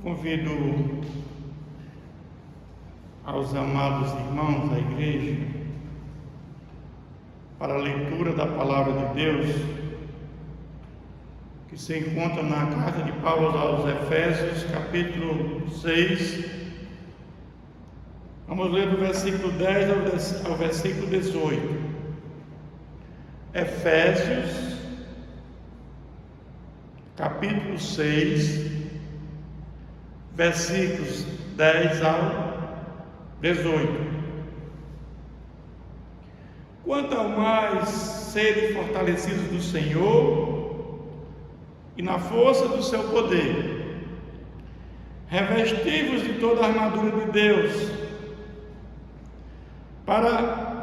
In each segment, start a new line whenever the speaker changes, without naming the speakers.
Convido aos amados irmãos da igreja para a leitura da palavra de Deus, que se encontra na carta de Paulo aos Efésios, capítulo 6. Vamos ler do versículo 10 ao versículo 18. Efésios, capítulo 6, versículos 10 ao 18. Quanto ao mais serem fortalecidos do Senhor e na força do seu poder, revestivos de toda a armadura de Deus, para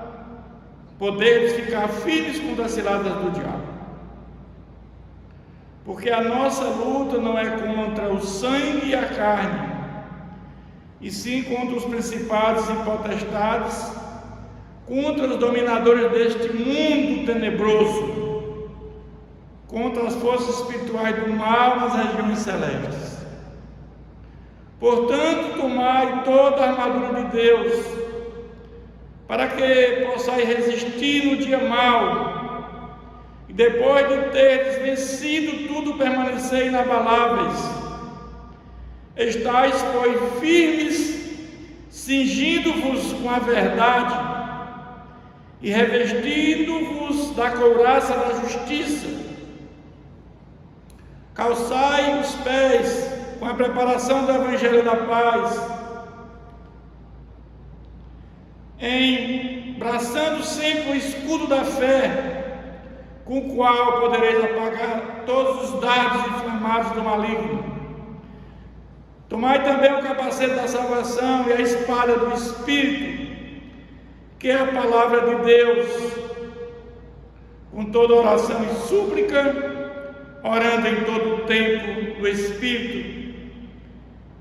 poderes ficar firmes contra as ciladas do diabo. Porque a nossa luta não é contra o sangue e a carne, e sim contra os principados e potestades, contra os dominadores deste mundo tenebroso, contra as forças espirituais do mal nas regiões celestes. Portanto, tomai toda a armadura de Deus, para que possais resistir no dia mau, e depois de teres vencido tudo, permaneceis inabaláveis. Estais, pois, firmes, cingindo-vos com a verdade e revestindo-vos da couraça da justiça. Calçai os pés com a preparação do evangelho da paz, embraçando sempre o escudo da fé, com o qual podereis apagar todos os dardos inflamados do maligno. Tomai também o capacete da salvação e a espada do Espírito, que é a palavra de Deus, com toda oração e súplica, orando em todo o tempo no Espírito,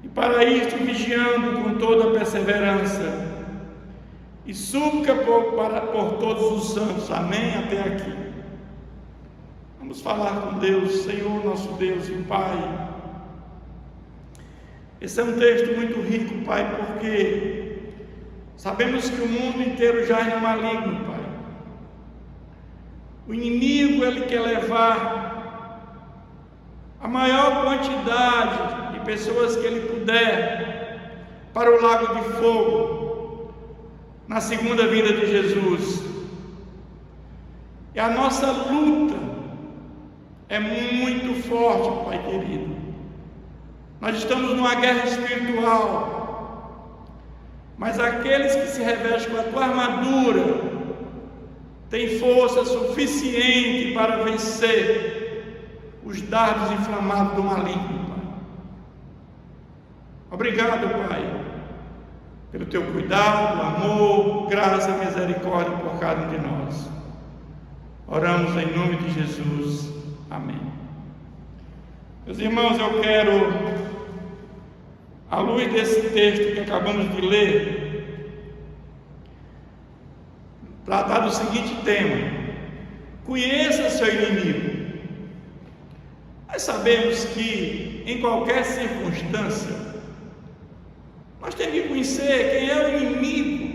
e para isto vigiando com toda perseverança e súplica por todos os santos. Amém? Até aqui. Vamos falar com Deus. Senhor, nosso Deus e Pai, esse é um texto muito rico, Pai, porque sabemos que o mundo inteiro jaz no maligno, Pai. O inimigo, ele quer levar a maior quantidade de pessoas que ele puder para o lago de fogo, na segunda vinda de Jesus. E a nossa luta é muito forte, Pai querido. Nós estamos numa guerra espiritual, mas aqueles que se revestem com a tua armadura têm força suficiente para vencer os dardos inflamados do maligno, Pai. Obrigado, Pai, pelo teu cuidado, amor, graça e misericórdia por cada um de nós. Oramos em nome de Jesus. Amém. Meus irmãos, eu quero, à luz desse texto que acabamos de ler, tratar do seguinte tema: conheça seu inimigo. Nós sabemos que em qualquer circunstância nós temos que conhecer quem é o inimigo,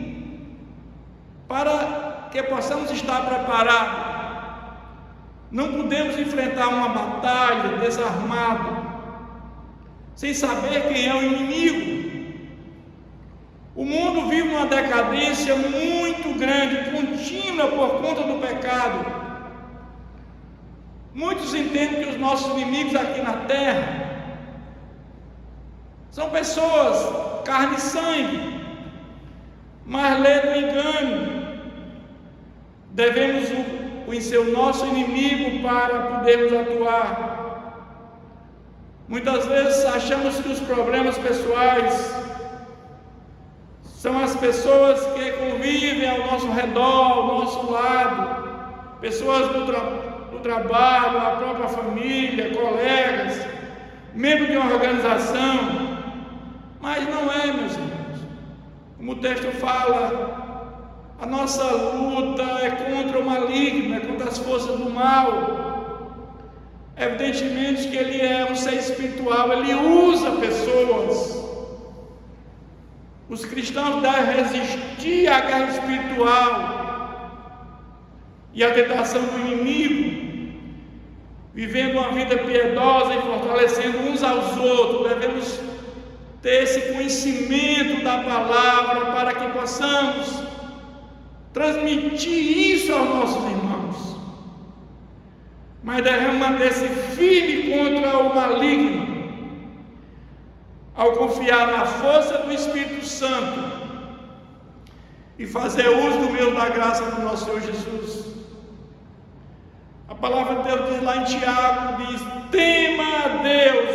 para que possamos estar preparados. Não podemos enfrentar uma batalha desarmado, sem saber quem é o inimigo. O mundo vive uma decadência muito grande, contínua por conta do pecado. Muitos entendem que os nossos inimigos aqui na terra são pessoas, carne e sangue, mas lê do engano. Devemos conhecer o nosso inimigo para podermos atuar. Muitas vezes achamos que os problemas pessoais são as pessoas que convivem ao nosso redor, ao nosso lado, pessoas do trabalho, a própria família, colegas, membros de uma organização. Mas não é, meus irmãos. Como o texto fala, a nossa luta é contra o maligno, é contra as forças do mal. Evidentemente que ele é um ser espiritual, ele usa pessoas pessoas. Os cristãos devem resistir à guerra espiritual e à tentação do inimigo, vivendo uma vida piedosa e fortalecendo uns aos outros. Devemos ter esse conhecimento da palavra para que possamos transmitir isso aos nossos irmãos. Mas devemos manter-se firme contra o maligno, ao confiar na força do Espírito Santo e fazer uso do meio da graça do nosso Senhor Jesus. A palavra de Deus diz lá em Tiago, diz: tema a Deus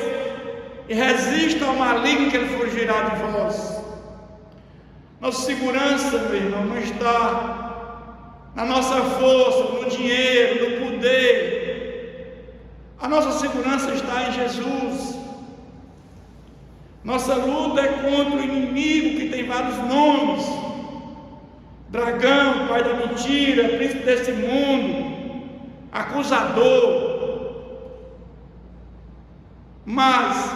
e resista ao maligno, que ele fugirá de vós. Nossa segurança, meu irmão, não está na nossa força, no dinheiro, no poder. A nossa segurança está em Jesus. Nossa luta é contra o inimigo, que tem vários nomes: dragão, pai da mentira, príncipe desse mundo, acusador. Mas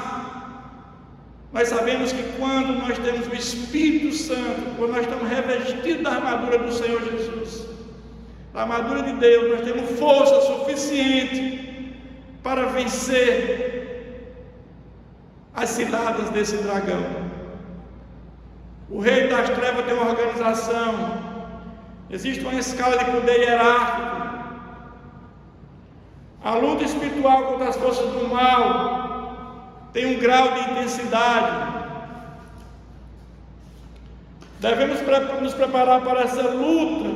nós sabemos que quando nós temos o Espírito Santo, quando nós estamos revestidos da armadura do Senhor Jesus, da armadura de Deus, nós temos força suficiente para vencer as ciladas desse dragão. O rei das trevas tem uma organização, existe uma escala de poder hierárquico. A luta espiritual contra as forças do mal tem um grau de intensidade. Devemos nos preparar para essa luta,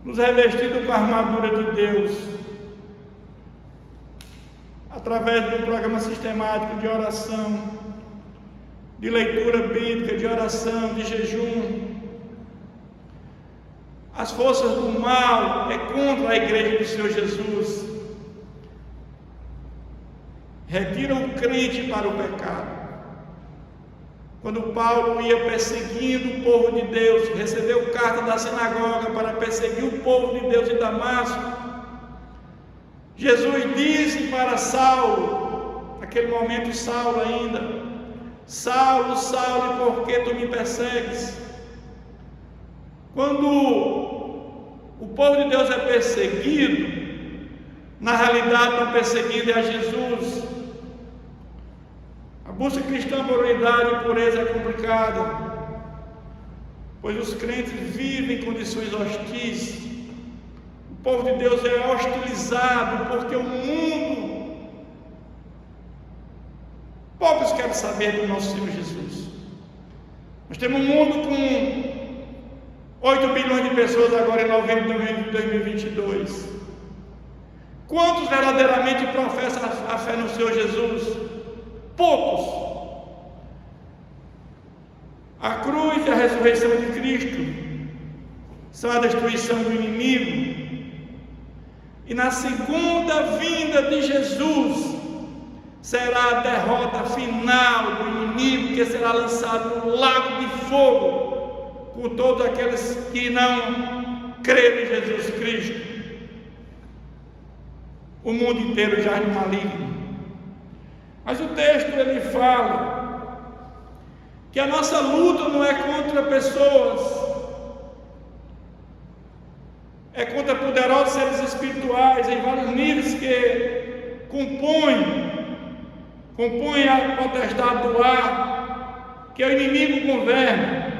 nos revestindo com a armadura de Deus, através de um programa sistemático de oração, de leitura bíblica, de oração, de jejum. As forças do mal é contra a igreja do Senhor Jesus. Retiram o crente para o pecado. Quando Paulo ia perseguindo o povo de Deus, recebeu carta da sinagoga para perseguir o povo de Deus em Damasco, Jesus disse para Saulo, naquele momento Saulo ainda: Saulo, Saulo, por que tu me persegues? Quando o povo de Deus é perseguido, na realidade não perseguido é a Jesus. A busca cristã por unidade e pureza é complicada, pois os crentes vivem em condições hostis. O povo de Deus é hostilizado porque o mundo, poucos querem saber do nosso Senhor Jesus. Nós temos um mundo com 8 bilhões de pessoas agora em novembro de 2022. Quantos verdadeiramente professam a fé no Senhor Jesus? Poucos. A cruz e a ressurreição de Cristo são a destruição do inimigo. E na segunda vinda de Jesus será a derrota final do inimigo, que será lançado no lago de fogo por todos aqueles que não creram em Jesus Cristo. O mundo inteiro jaz no maligno. Mas o texto ele fala que a nossa luta não é contra pessoas, é contra poderosos seres espirituais em vários níveis que compõem a potestade do ar, que o inimigo governa.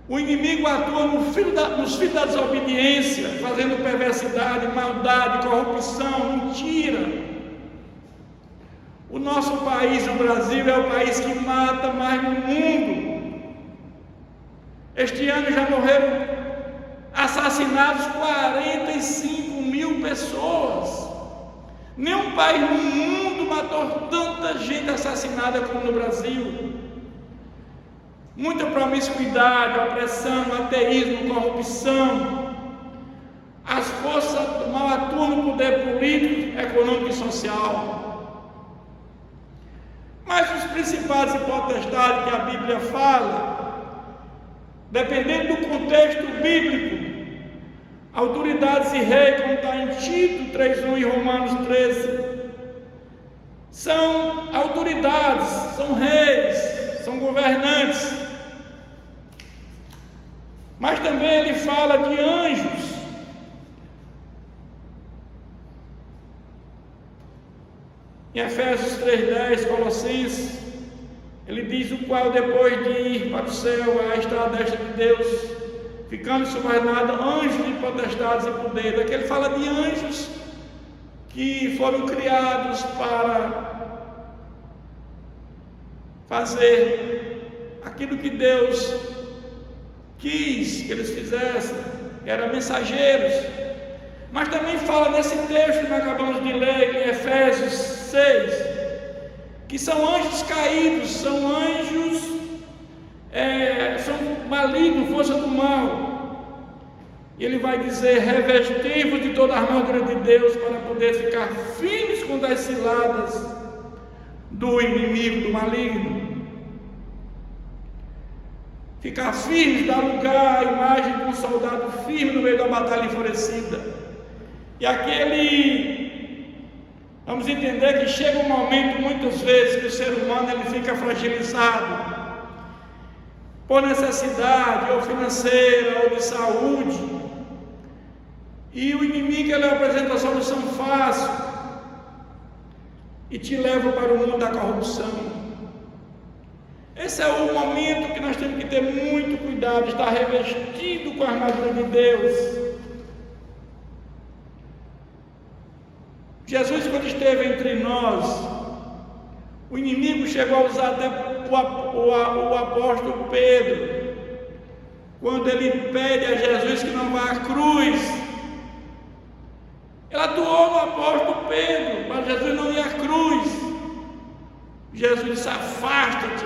O inimigo atua nos filhos da desobediência, fazendo perversidade, maldade, corrupção, mentira. O nosso país, o Brasil, é o país que mata mais no mundo. Este ano já morreram assassinados 45 mil pessoas. Nenhum país no mundo matou tanta gente assassinada como no Brasil. Muita promiscuidade, opressão, ateísmo, corrupção. As forças do mal atuam no poder político, econômico e social. Mas os principados e potestades que a Bíblia fala, dependendo do contexto bíblico, autoridades e reis, como está em Tito 3:1 e Romanos 13, são autoridades, são reis, são governantes. Mas também ele fala de anjos. Em Efésios 3:10, Colossenses, ele diz: o qual depois de ir para o céu, está à destra de Deus, ficando subordinado anjos de potestades e poderes. Aqui ele fala de anjos que foram criados para fazer aquilo que Deus quis que eles fizessem, eram mensageiros. Mas também fala nesse texto que nós acabamos de ler em Efésios 6, que são anjos caídos, são anjos, são malignos, força do mal. E ele vai dizer: revestivos de toda a armadura de Deus, para poder ficar firmes contra as ciladas do inimigo, do maligno. Ficar firme, dar lugar à imagem de um soldado firme no meio da batalha enfurecida. E vamos entender que chega um momento, muitas vezes, que o ser humano ele fica fragilizado por necessidade, ou financeira, ou de saúde, e o inimigo ele apresenta a solução fácil e te leva para o mundo da corrupção. Esse é o momento que nós temos que ter muito cuidado, estar revestido com a armadura de Deus. Jesus, quando esteve entre nós, o inimigo chegou a usar até o apóstolo Pedro, quando ele pede a Jesus que não vá à cruz. Ele atuou no apóstolo Pedro, para Jesus não ir à cruz. Jesus disse: afasta-te,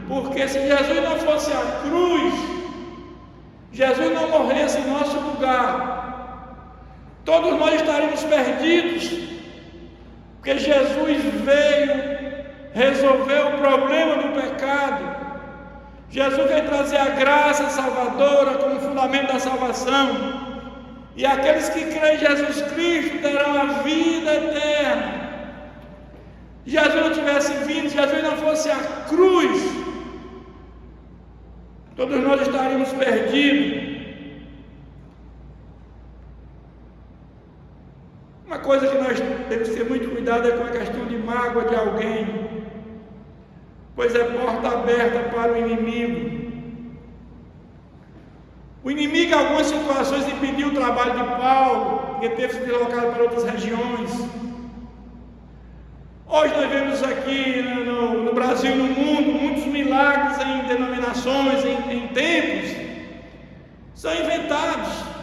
porque se Jesus não fosse à cruz, Jesus não morresse em nosso lugar, todos nós estaríamos perdidos, porque Jesus veio resolver o problema do pecado. Jesus veio trazer a graça salvadora como fundamento da salvação, e aqueles que creem em Jesus Cristo terão a vida eterna. Se Jesus não tivesse vindo, se Jesus não fosse à cruz, todos nós estaríamos perdidos. Uma coisa que nós temos que ter muito cuidado é com a questão de mágoa de alguém, pois é porta aberta para o inimigo. O inimigo, em algumas situações, impediu o trabalho de Paulo, porque teve que se deslocar para outras regiões. Hoje nós vemos aqui no Brasil e no mundo muitos milagres em denominações, em templos, são inventados.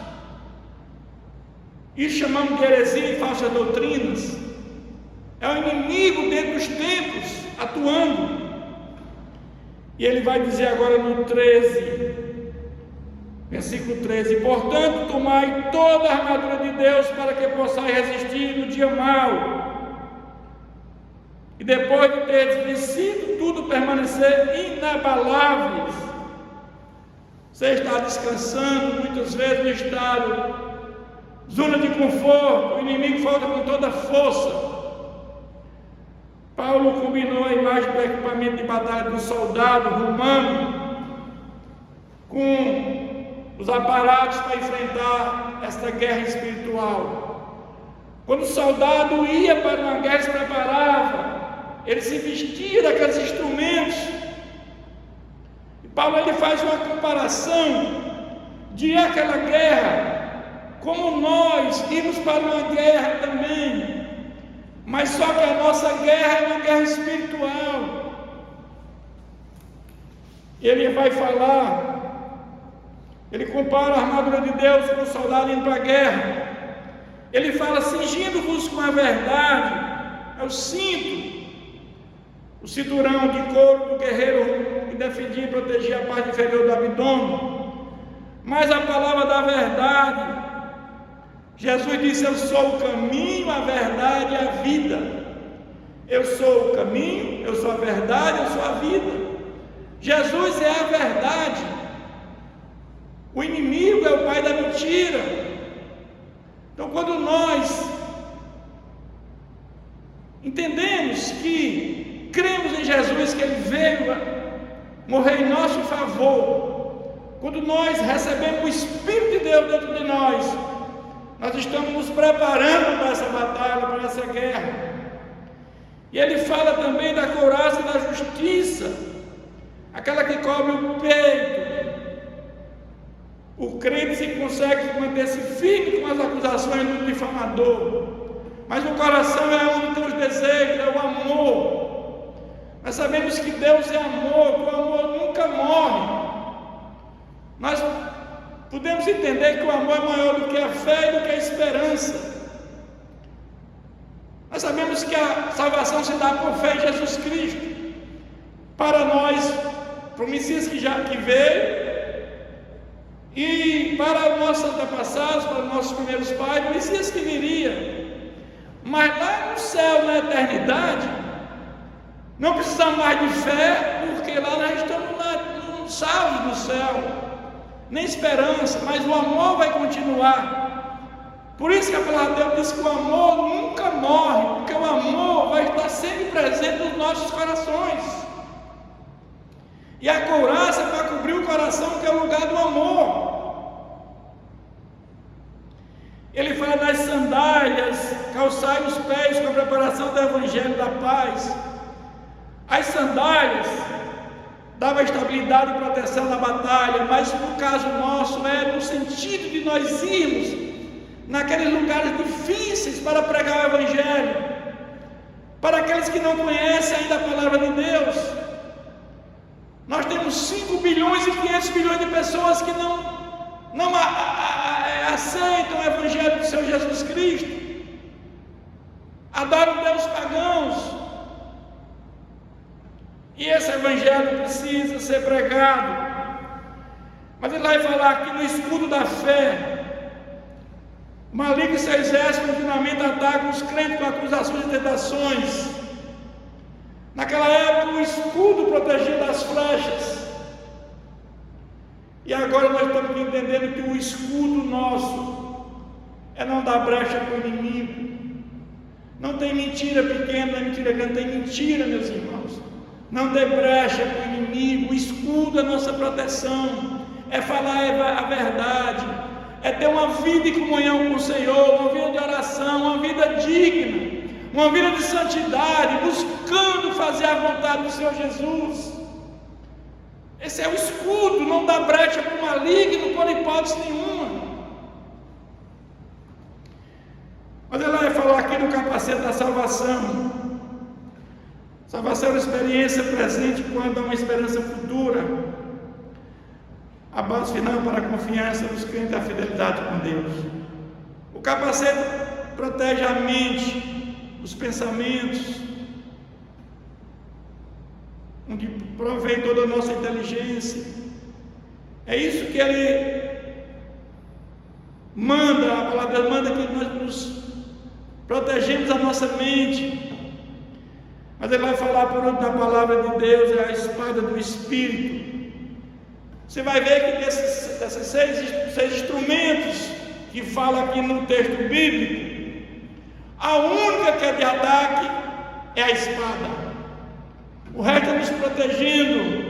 Isso chamamos de heresia e falsas doutrinas. É o inimigo dentro dos templos atuando. E ele vai dizer agora no 13, versículo 13: portanto, tomai toda a armadura de Deus, para que possais resistir no dia mau, e depois de ter vencido tudo, permanecer inabaláveis. Você está descansando, muitas vezes no estado zona de conforto, o inimigo falta com toda a força. Paulo combinou a imagem do equipamento de batalha do soldado romano com os aparatos para enfrentar esta guerra espiritual. Quando o soldado ia para uma guerra, se preparava, ele se vestia daqueles instrumentos. E Paulo ele faz uma comparação de aquela guerra, como nós íamos para uma guerra também, mas só que a nossa guerra é uma guerra espiritual. Ele vai falar, ele compara a armadura de Deus com o soldado indo para a guerra. Ele fala: cingindo-vos com a verdade, é o cinto, o cinturão de couro do guerreiro que defendia e protegia a parte inferior do abdômen. Mas a palavra da verdade, Jesus disse: eu sou o caminho, a verdade e a vida. Eu sou o caminho, eu sou a verdade, eu sou a vida. Jesus é a verdade. O inimigo é o pai da mentira. Então, quando nós entendemos que cremos em Jesus, que Ele veio morrer em nosso favor, quando nós recebemos o Espírito de Deus dentro de nós estamos nos preparando para essa batalha, para essa guerra. E ele fala também da couraça e da justiça, aquela que cobre o peito. O crente se consegue manter-se firme com as acusações do difamador, mas o coração é onde tem os desejos, é o amor. Nós sabemos que Deus é amor, que o amor nunca morre. Nós podemos entender que o amor é maior do que a fé e do que a esperança. Nós sabemos que a salvação se dá por fé em Jesus Cristo. Para nós, para o Messias que veio, e para os nossos antepassados, para os nossos primeiros pais, o Messias que viria. Mas lá no céu, na eternidade, não precisamos mais de fé, porque lá nós estamos salvos do céu, nem esperança, mas o amor vai continuar. Por isso que a palavra de Deus diz que o amor nunca morre, porque o amor vai estar sempre presente nos nossos corações. E a couraça para cobrir o coração, que é o lugar do amor. Ele fala das sandálias, calçai os pés com a preparação do Evangelho da paz. As sandálias davam estabilidade e proteção na batalha, mas no caso nosso é no sentido de nós irmos naqueles lugares difíceis para pregar o Evangelho, para aqueles que não conhecem ainda a palavra de Deus. Nós temos 5 bilhões e 500 milhões de pessoas que não aceitam o Evangelho do Senhor Jesus Cristo, adoram Deus pagãos, e esse Evangelho precisa ser pregado. Mas ele vai falar aqui no escudo da fé. O maligno e seu exército continuamente atacam os crentes com acusações e tentações. Naquela época o escudo protegia das flechas, e agora nós estamos entendendo que o escudo nosso é não dar brecha para o inimigo. Não tem mentira pequena, não é mentira grande, tem mentira, meus irmãos. Não dê brecha para o inimigo. O escudo é nossa proteção, é falar a verdade, é ter uma vida de comunhão com o Senhor, uma vida de oração, uma vida digna, uma vida de santidade, buscando fazer a vontade do Senhor Jesus. Esse é o escudo, não dá brecha para o maligno por hipótese nenhuma. Mas ela vai falar aqui do capacete da salvação. Salvação é uma experiência presente quando há uma esperança futura. A base final para a confiança dos crentes é a fidelidade com Deus. O capacete protege a mente, os pensamentos, onde provém toda a nossa inteligência. É isso que ele manda, a palavra manda que nós nos protegemos a nossa mente. Mas ele vai falar por outro da palavra de Deus, é a espada do Espírito. Você vai ver que desses seis instrumentos que fala aqui no texto bíblico, a única que é de ataque é a espada. O resto é nos protegendo,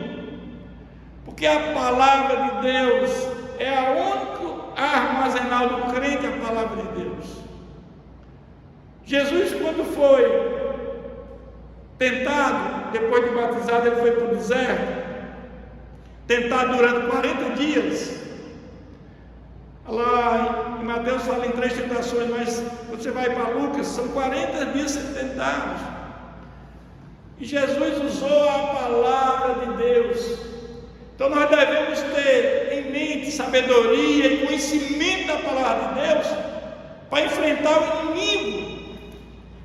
porque a palavra de Deus é a única armazenal do crente, a palavra de Deus. Jesus, quando foi tentado, depois de batizado, ele foi para o deserto, tentado durante 40 dias. Lá em Mateus fala em 3 tentações, mas você vai para Lucas, são 40 dias sendo tentados. E Jesus usou a palavra de Deus. Então nós devemos ter em mente sabedoria e conhecimento da palavra de Deus para enfrentar o inimigo.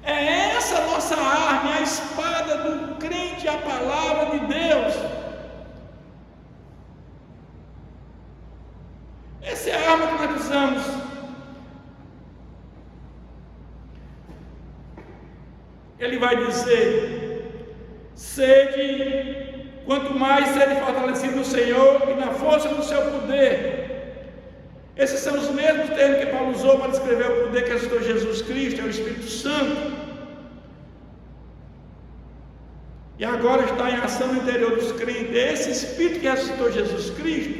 É essa a nossa arma, é a espada do crente, a palavra de Deus. Essa é a arma que nós precisamos. Ele vai dizer: sede, quanto mais sede fortalecido no Senhor e na força do seu poder. Esses são os mesmos termos que Paulo usou para descrever o poder que ressuscitou Jesus Cristo, é o Espírito Santo. e agora está em ação no interior dos crentes. É esse Espírito que ressuscitou Jesus Cristo,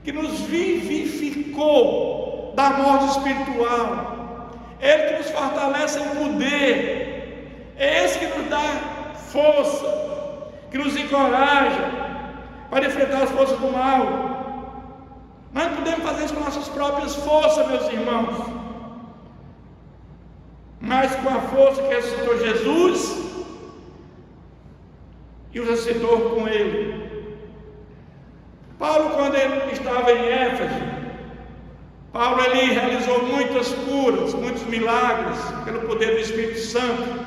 que nos vivificou da morte espiritual. Ele que nos fortalece em poder. É esse que nos dá força, que nos encoraja para enfrentar as forças do mal. Nós não podemos fazer isso com nossas próprias forças, meus irmãos, mas com a força que ressuscitou Jesus e o ressuscitou com ele. Paulo, quando ele estava em Éfeso, ele realizou muitas curas, muitos milagres pelo poder do Espírito Santo.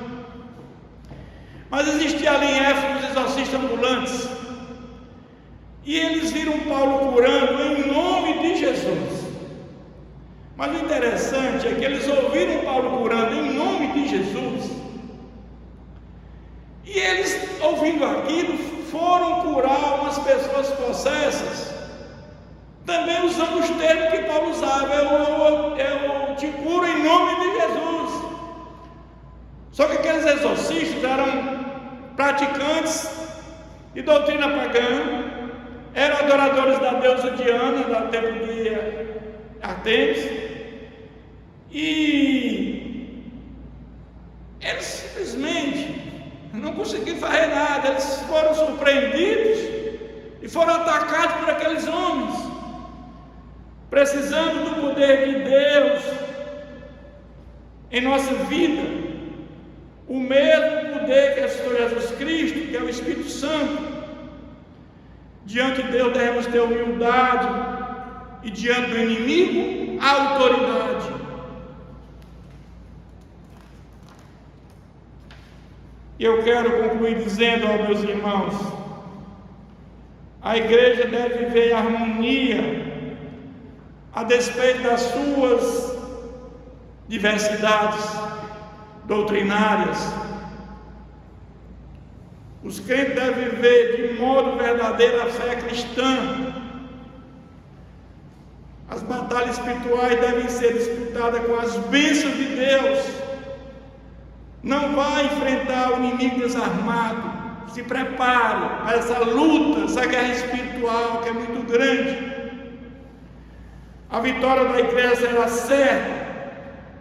Mas existia ali em Éfeso os exorcistas ambulantes, e eles viram Paulo curando em nome de Jesus. Mas o interessante é que eles ouviram Paulo curando em nome de Jesus, e eles, ouvindo aquilo, foram curar umas pessoas possessas, também usando os termos que Paulo usava: eu te curo em nome de Jesus. Só que aqueles exorcistas eram praticantes de doutrina pagã, eram adoradores da deusa Diana, do templo de Artemis, e eles simplesmente não conseguiram fazer nada. Eles foram surpreendidos e foram atacados por aqueles homens, precisando do poder de Deus em nossa vida, o mesmo poder que ressuscitou Jesus Cristo, que é o Espírito Santo. Diante de Deus devemos ter humildade, e diante do inimigo, autoridade. E eu quero concluir dizendo aos meus irmãos: a igreja deve viver em harmonia, a despeito das suas diversidades doutrinárias. Os crentes devem viver de modo verdadeiro a fé cristã. As batalhas espirituais devem ser disputadas com as bênçãos de Deus. Não vá enfrentar o inimigo desarmado. Se prepare para essa luta, essa guerra espiritual que é muito grande. A vitória da igreja será certa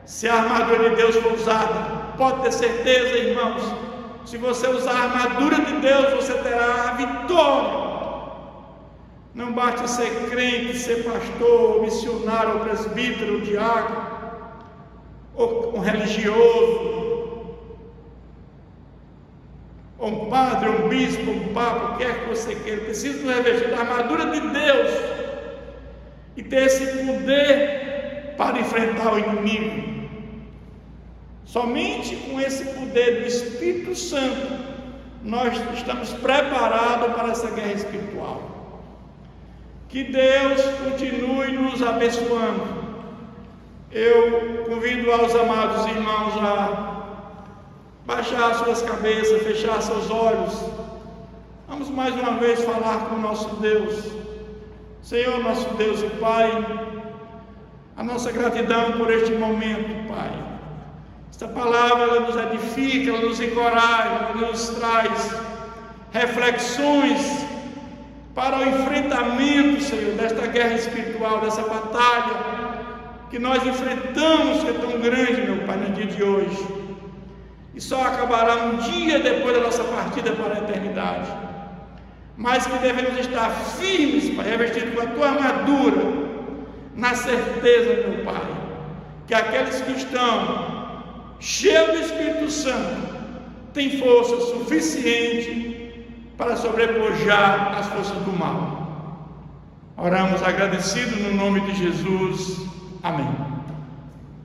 se a armadura de Deus for usada. Pode ter certeza, irmãos, se você usar a armadura de Deus, você terá a vitória. Não basta ser crente, ser pastor, ou missionário, ou presbítero, ou diácono, ou um religioso, ou um padre, ou um bispo, ou um papa, o que quer que você queira. Precisa nos revestir da armadura de Deus e ter esse poder para enfrentar o inimigo. Somente com esse poder do Espírito Santo nós estamos preparados para essa guerra espiritual. Que Deus continue nos abençoando. Eu convido aos amados irmãos a baixar suas cabeças, fechar seus olhos. Vamos mais uma vez falar com o nosso Deus. Senhor, nosso Deus e Pai, a nossa gratidão por este momento, Pai. Esta palavra, ela nos edifica, ela nos encoraja, ela nos traz reflexões para o enfrentamento, Senhor, desta guerra espiritual, dessa batalha que nós enfrentamos, que é tão grande, meu Pai, no dia de hoje, e só acabará um dia depois da nossa partida para a eternidade, mas que devemos estar firmes, Pai, revestidos com a Tua armadura, na certeza, meu Pai, que aqueles que estão cheios do Espírito Santo têm força suficiente para sobrepujar as forças do mal. Oramos agradecidos no nome de Jesus. Amém.